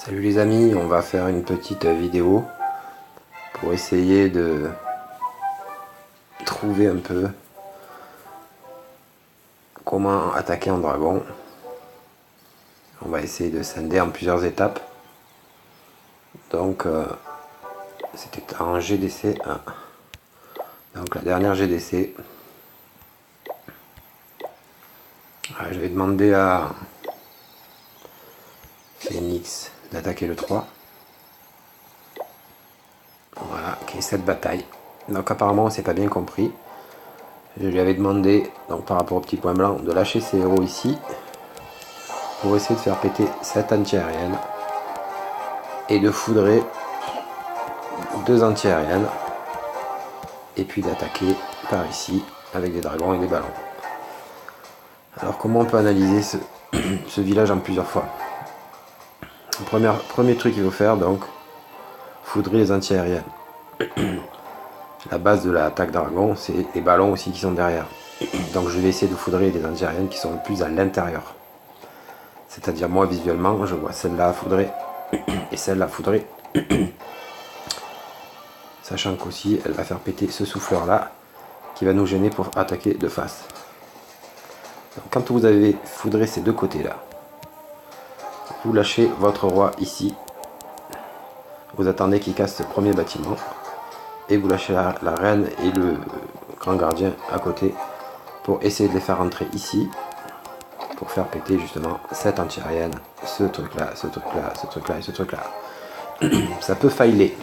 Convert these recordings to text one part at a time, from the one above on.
Salut les amis, on va faire une petite vidéo pour essayer de trouver un peu comment attaquer un dragon. On va essayer de scinder en plusieurs étapes. Donc c'était en GDC 1. Donc la dernière GDC. J'avais demandé à Phoenix d'attaquer le 3. Voilà, qui est cette bataille. Donc apparemment on s'est pas bien compris. Je lui avais demandé, donc par rapport au petit point blanc, de lâcher ses héros ici pour essayer de faire péter cette anti-aérienne et de foudrer deux anti-aériennes et puis d'attaquer par ici avec des dragons et des ballons. Alors comment on peut analyser ce village en plusieurs fois? Premier truc qu'il faut faire, donc foudrer les anti-aériennes. La base de l'attaque dragon, c'est les ballons aussi qui sont derrière. Donc je vais essayer de foudrer les anti-aériennes qui sont le plus à l'intérieur. C'est-à-dire moi visuellement, je vois celle-là à foudrer et celle-là à foudrer. Sachant qu'aussi elle va faire péter ce souffleur-là qui va nous gêner pour attaquer de face. Donc, quand vous avez foudré ces deux côtés-là, vous lâchez votre roi ici. Vous attendez qu'il casse ce premier bâtiment. Et vous lâchez la reine et le grand gardien à côté pour essayer de les faire rentrer ici pour faire péter justement cette anti-aérienne, ce truc là, ce truc là, ce truc là et ce truc là. Ça peut failer,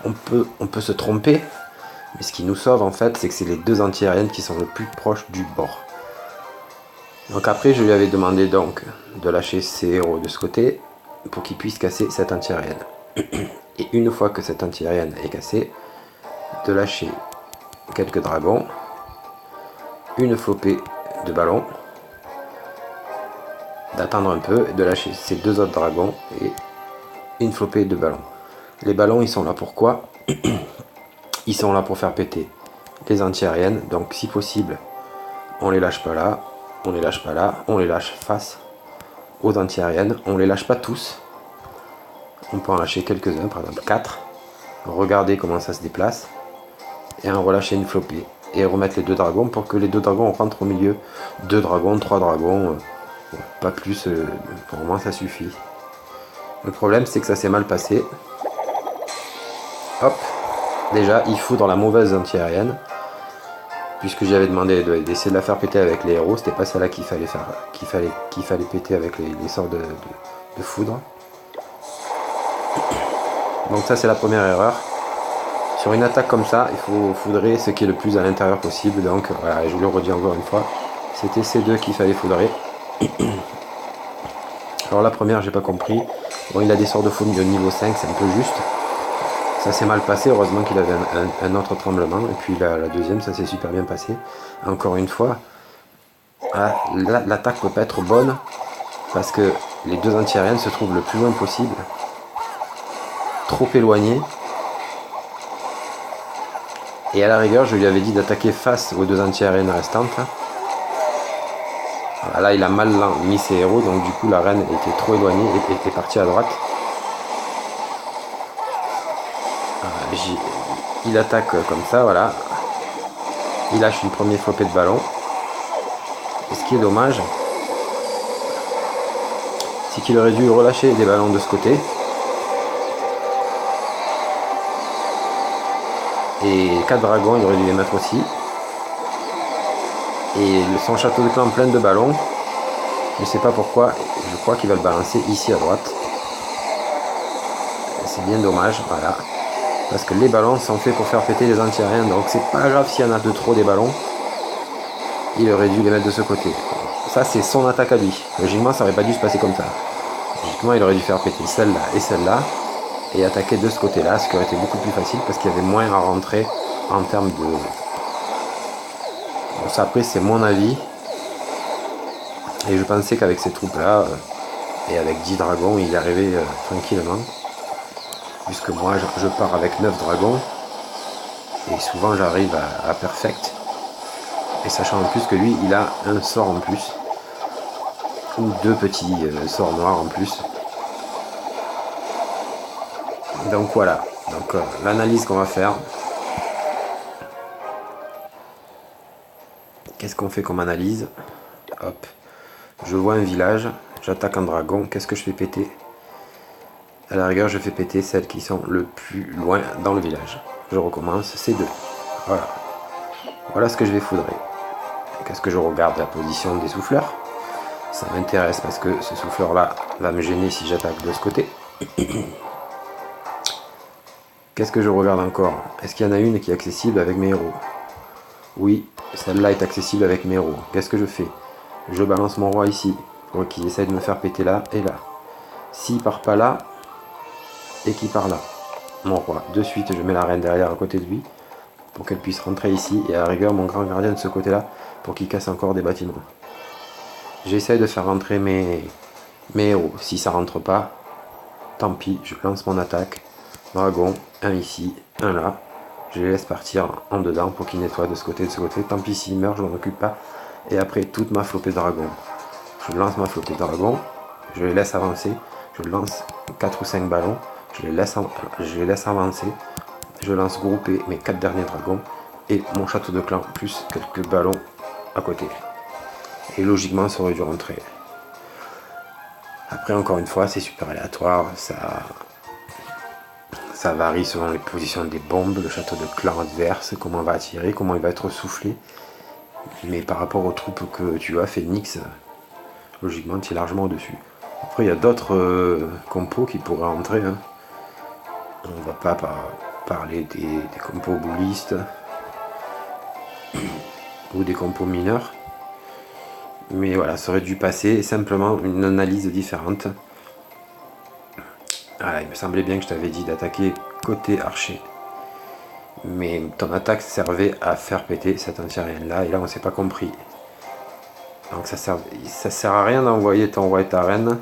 on peut se tromper, mais ce qui nous sauve en fait, c'est que c'est les deux anti-aériennes qui sont le plus proches du bord. Donc après je lui avais demandé donc de lâcher ses héros de ce côté pour qu'il puisse casser cette anti-aérienne. Et une fois que cette anti-aérienne est cassée, de lâcher quelques dragons, une flopée de ballons, d'attendre un peu, de lâcher ces deux autres dragons et une flopée de ballons. Les ballons, ils sont là pour quoi? Ils sont là pour faire péter les anti-aériennes, donc si possible, on les lâche pas là, on les lâche pas là, on les lâche face aux anti-aériennes, on les lâche pas tous. On peut en lâcher quelques-uns, par exemple 4. Regardez comment ça se déplace. Et en relâcher une flopée. Et remettre les deux dragons pour que les deux dragons rentrent au milieu. 2 dragons, 3 dragons. Pas plus. Pour moi ça suffit. Le problème c'est que ça s'est mal passé. Hop. Déjà il foudre la mauvaise anti-aérienne. Puisque j'avais demandé d'essayer de la faire péter avec les héros. C'était pas celle-là qu'il fallait faire. Qu'il fallait péter avec les sorts de foudre. Donc ça c'est la première erreur. Sur une attaque comme ça, il faut foudrer ce qui est le plus à l'intérieur possible. Donc voilà, je vous le redis encore une fois, c'était ces deux qu'il fallait foudrer. Alors la première, j'ai pas compris. Bon, il a des sorts de foudre de niveau 5, c'est un peu juste. Ça s'est mal passé, heureusement qu'il avait un autre tremblement. Et puis la deuxième, ça s'est super bien passé. Encore une fois, l'attaque peut pas être bonne parce que les deux anti-aériennes se trouvent le plus loin possible. Trop éloignées. Et à la rigueur, je lui avais dit d'attaquer face aux deux anti-aériennes restantes. Voilà, là, il a mal mis ses héros, donc du coup, la reine était trop éloignée et était partie à droite. Voilà, il attaque comme ça, voilà. Il lâche une première flopée de ballon. Et ce qui est dommage, c'est qu'il aurait dû relâcher des ballons de ce côté. Et 4 dragons, il aurait dû les mettre aussi. Et son château de clan plein de ballons. Je sais pas pourquoi, je crois qu'il va le balancer ici à droite. C'est bien dommage, voilà. Parce que les ballons sont faits pour faire péter les anti-aériens. Donc c'est pas grave s'il y en a de trop des ballons. Il aurait dû les mettre de ce côté. Ça c'est son attaque à lui. Logiquement ça aurait pas dû se passer comme ça. Logiquement il aurait dû faire péter celle-là et celle-là. Et attaquer de ce côté-là, ce qui aurait été beaucoup plus facile parce qu'il y avait moins à rentrer en termes de... Bon, ça après c'est mon avis. Et je pensais qu'avec ces troupes-là, et avec 10 dragons, il y arrivait tranquillement. Puisque moi je pars avec 9 dragons. Et souvent j'arrive à perfect. Et sachant en plus que lui, il a un sort en plus. Ou 2 petits sorts noirs en plus. Donc voilà, donc l'analyse qu'on va faire. Qu'est-ce qu'on fait comme analyse? Hop, je vois un village, j'attaque un dragon, qu'est-ce que je fais péter? À la rigueur, je fais péter celles qui sont le plus loin dans le village. Je recommence, c'est 2. Voilà. Voilà ce que je vais foudrer. Qu'est-ce que je regarde? La position des souffleurs. Ça m'intéresse parce que ce souffleur-là va me gêner si j'attaque de ce côté. Qu'est-ce que je regarde encore? Est-ce qu'il y en a une qui est accessible avec mes héros? Oui, celle-là est accessible avec mes héros. Qu'est-ce que je fais? Je balance mon roi ici, pour qu'il essaye de me faire péter là et là. S'il part pas là, et qu'il part là, mon roi, de suite je mets la reine derrière à côté de lui, pour qu'elle puisse rentrer ici, et à la rigueur mon grand gardien de ce côté-là, pour qu'il casse encore des bâtiments. J'essaie de faire rentrer mes héros. Si ça rentre pas, tant pis, je lance mon attaque. Dragon, un ici, un là. Je les laisse partir en dedans pour qu'ils nettoient de ce côté, de ce côté. Tant pis s'ils meurent, je m'en occupe pas. Et après, toute ma flopée de dragons. Je lance ma flopée de dragons. Je les laisse avancer. Je lance 4 ou 5 ballons. Je les laisse avancer. Je lance grouper mes 4 derniers dragons. Et mon château de clan, plus quelques ballons à côté. Et logiquement, ça aurait dû rentrer. Après, encore une fois, c'est super aléatoire. Ça varie selon les positions des bombes, le château de clan adverse, comment on va attirer, comment il va être soufflé. Mais par rapport aux troupes que tu as, Phoenix, logiquement, tu es largement au-dessus. Après, il y a d'autres compos qui pourraient entrer. Hein. On va pas parler des compos boulistes ou des compos mineurs. Mais voilà, ça aurait dû passer simplement une analyse différente. Ah, il me semblait bien que je t'avais dit d'attaquer côté archer. Mais ton attaque servait à faire péter cette anti-aérienne là, et là on s'est pas compris. Donc ça sert à rien d'envoyer ton roi et ta reine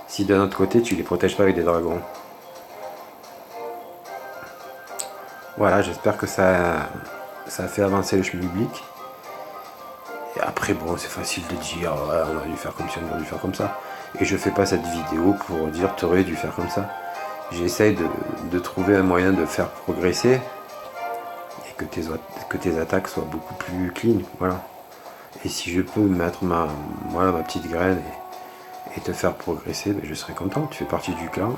si de notre côté tu les protèges pas avec des dragons. Voilà, j'espère que ça a fait avancer le schmilblick. Et après bon, c'est facile de dire ouais, on aurait dû faire comme ci, on aurait dû faire comme ça. Et je fais pas cette vidéo pour dire t'aurais dû faire comme ça. J'essaye de trouver un moyen de faire progresser et que tes attaques soient beaucoup plus clean. Voilà. Et si je peux mettre ma petite graine et te faire progresser, ben je serai content. Tu fais partie du clan.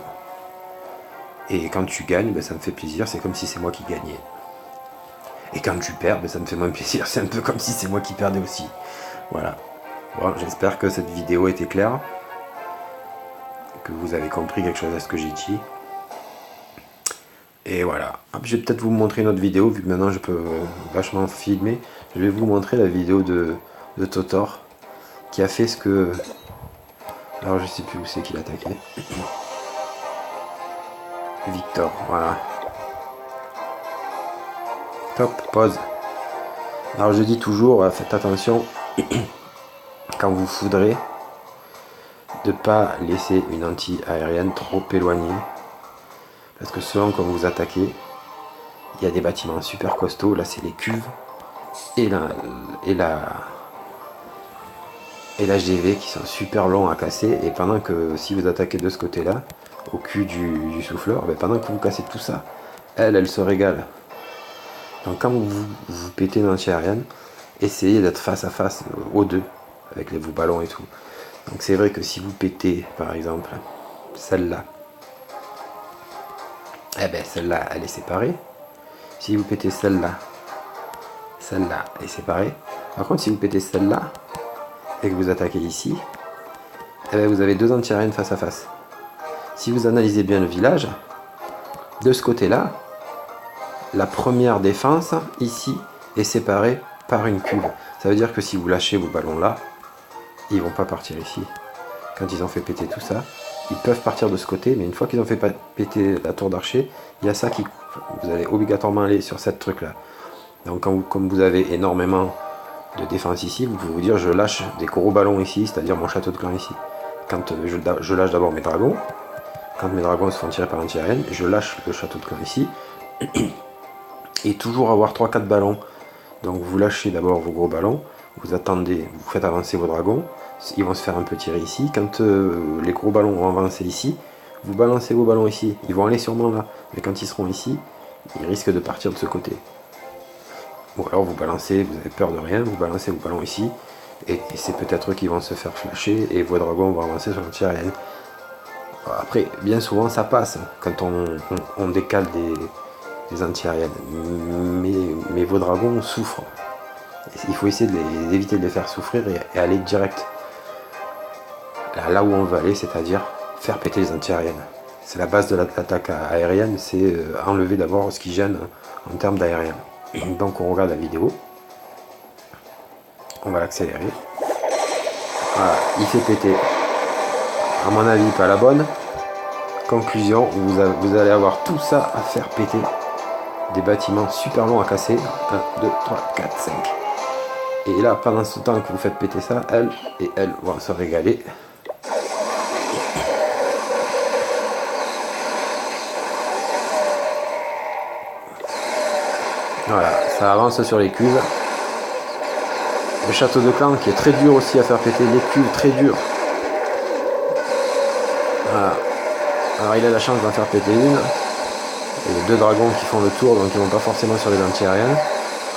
Et quand tu gagnes, ben ça me fait plaisir. C'est comme si c'est moi qui gagnais. Et quand tu perds, ben ça me fait moins plaisir. C'est un peu comme si c'est moi qui perdais aussi. Voilà. Bon, j'espère que cette vidéo était claire. Que vous avez compris quelque chose à ce que j'ai dit. Et voilà. Je vais peut-être vous montrer une autre vidéo, vu que maintenant je peux vachement filmer. Je vais vous montrer la vidéo de Totor, qui a fait ce que... Alors je sais plus où c'est qu'il a attaqué. Victor, voilà. Top, pause. Alors je dis toujours, faites attention, quand vous foudrez, de pas laisser une anti-aérienne trop éloignée. Parce que selon quand vous attaquez, il y a des bâtiments super costauds. Là c'est les cuves et la GV qui sont super longs à casser. Et pendant que si vous attaquez de ce côté là, au cul du souffleur, ben pendant que vous cassez tout ça, elle se régale. Donc quand vous pétez une anti-aérienne, essayez d'être face à face aux deux, avec vos ballons et tout. Donc c'est vrai que si vous pétez par exemple celle-là, eh ben celle-là elle est séparée. Si vous pétez celle-là elle est séparée. Par contre si vous pétez celle-là et que vous attaquez ici, eh ben, vous avez deux anti-aériennes face à face. Si vous analysez bien le village, de ce côté-là, la première défense ici est séparée par une cuve. Ça veut dire que si vous lâchez vos ballons là, ils vont pas partir ici. Quand ils ont fait péter tout ça, ils peuvent partir de ce côté, mais une fois qu'ils ont fait péter la tour d'archer, il y a ça qui... Vous allez obligatoirement aller sur cette truc là. Donc comme vous avez énormément de défense ici, vous pouvez vous dire je lâche des gros ballons ici, c'est-à-dire mon château de clan ici. Quand je lâche d'abord mes dragons, quand mes dragons se font tirer par anti-aérienne, je lâche le château de clan ici. Et toujours avoir 3-4 ballons. Donc vous lâchez d'abord vos gros ballons, vous attendez, vous faites avancer vos dragons, ils vont se faire un peu tirer ici. Quand les gros ballons vont avancer ici, vous balancez vos ballons ici, ils vont aller sûrement là, mais quand ils seront ici, ils risquent de partir de ce côté. Ou alors vous balancez, vous avez peur de rien, vous balancez vos ballons ici, et c'est peut-être eux qui vont se faire flasher, et vos dragons vont avancer sur l'anti-aérienne. Après, bien souvent ça passe, quand on décale des anti-aériennes, mais vos dragons souffrent. Il faut essayer d'éviter de les faire souffrir et aller direct là où on veut aller, c'est-à-dire faire péter les anti-aériennes. C'est la base de l'attaque aérienne, c'est enlever d'abord ce qui gêne en termes d'aérien. Donc on regarde la vidéo, on va l'accélérer. Voilà, il fait péter. À mon avis, pas la bonne. Conclusion, vous allez avoir tout ça à faire péter. Des bâtiments super longs à casser. 1, 2, 3, 4, 5. Et là, pendant ce temps que vous faites péter ça, elles vont se régaler. Voilà, ça avance sur les cuves. Le château de clan qui est très dur aussi à faire péter, les cuves très dures. Voilà. Alors il a la chance d'en faire péter une. Et les deux dragons qui font le tour, donc ils vont pas forcément sur les anti-aériennes.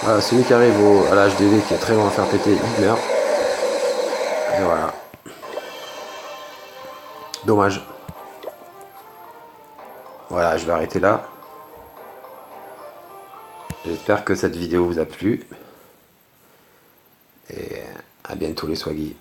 Voilà, celui qui arrive à la HDV qui est très long à faire péter, il meurt. Et voilà. Dommage. Voilà, je vais arrêter là. J'espère que cette vidéo vous a plu. Et à bientôt les swaggy.